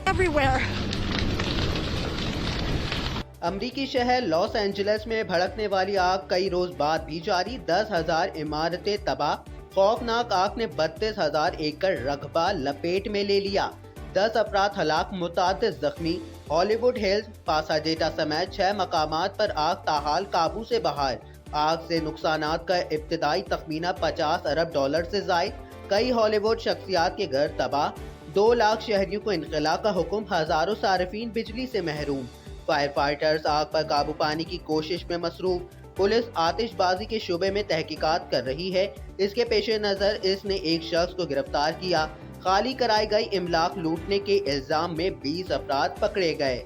everywhere. अमरीकी शहर Los Angeles में भड़कने वाली आग कई रोज बाद भी जारी। 10,000 इमारतें तबाह। खौफनाक आग ने 32,000 एकड़ रकबा लपेट में ले लिया। 10 अफराद हलाक, मुतादिद जख्मी। हॉलीवुड हिल्स, पासाडेटा समेत 6 मकामात पर आग ताहाल काबू से बाहर। आग से नुकसानात का इब्तिदाई तखमीना 50 अरब डॉलर से जायद। कई हॉलीवुड शख्सियात के घर तबाह। 2 लाख शहरियों को इनखला का हुक्म। हजारों सार्फिन बिजली से महरूम। फायर फाइटर्स आग पर काबू पाने की कोशिश में मसरूफ। पुलिस आतिशबाजी के शुबे में तहकीकात कर रही है। इसके पेश नज़र इसने एक शख्स को गिरफ्तार किया। खाली कराई गई इमलाक लूटने के इल्जाम में 20 अफराद पकड़े गए।